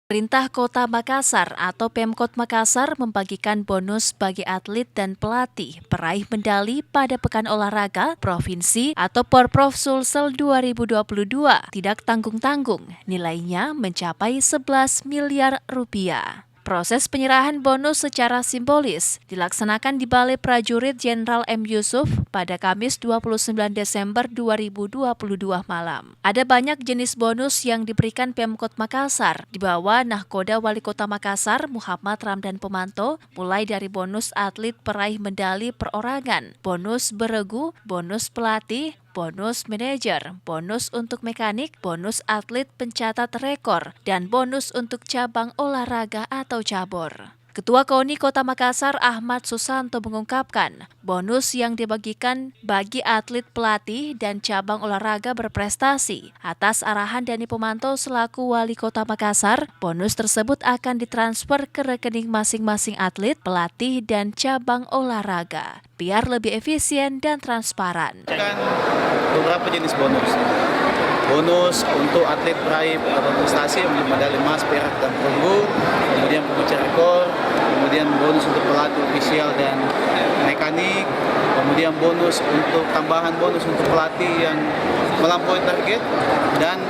Pemerintah Kota Makassar atau Pemkot Makassar membagikan bonus bagi atlet dan pelatih peraih medali pada Pekan Olahraga Provinsi atau Porprov Sulsel 2022 tidak tanggung-tanggung, nilainya mencapai 11 miliar rupiah. Proses penyerahan bonus secara simbolis dilaksanakan di Balai Prajurit Jenderal M. Yusuf pada Kamis 29 Desember 2022 malam. Ada banyak jenis bonus yang diberikan Pemkot Makassar di bawah Nahkoda Wali Kota Makassar Muhammad Ramdan Pomanto, mulai dari bonus atlet peraih medali perorangan, bonus beregu, bonus pelatih, bonus manajer, bonus untuk mekanik, bonus atlet pencatat rekor, dan bonus untuk cabang olahraga atau cabur. Ketua KONI Kota Makassar Ahmad Susanto mengungkapkan, bonus yang dibagikan bagi atlet pelatih dan cabang olahraga berprestasi. Atas arahan Dani Pomanto selaku Wali Kota Makassar, bonus tersebut akan ditransfer ke rekening masing-masing atlet, pelatih, dan cabang olahraga, biar lebih efisien dan transparan. Beberapa jenis bonus. Bonus untuk atlet peraih prestasi yang medali emas, perak, dan perunggu, kemudian pemecah rekor, kemudian bonus untuk pelatih ofisial dan mekanik, kemudian bonus untuk tambahan bonus untuk pelatih yang melampaui target, dan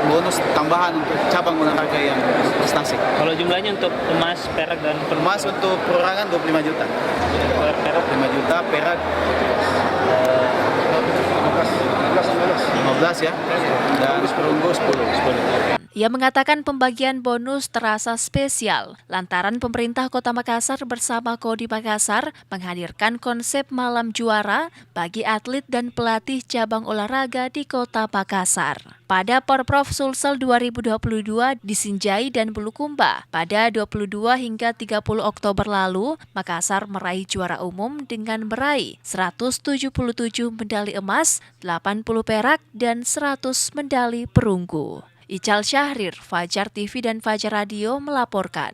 bonus tambahan untuk cabang olahraga yang prestasi. Kalau jumlahnya untuk emas, perak, dan perunggu? Emas untuk perorangan 25 juta. Perak 5 juta, perak 15 ya, dan perunggu 10. Ia mengatakan pembagian bonus terasa spesial lantaran pemerintah Kota Makassar bersama Kodim Makassar menghadirkan konsep malam juara bagi atlet dan pelatih cabang olahraga di Kota Makassar. Pada Porprov Sulsel 2022 di Sinjai dan Bulukumba pada 22 hingga 30 Oktober lalu, Makassar meraih juara umum dengan meraih 177 medali emas, 80 perak, dan 100 medali perunggu. Ical Syahrir, Fajar TV dan Fajar Radio melaporkan.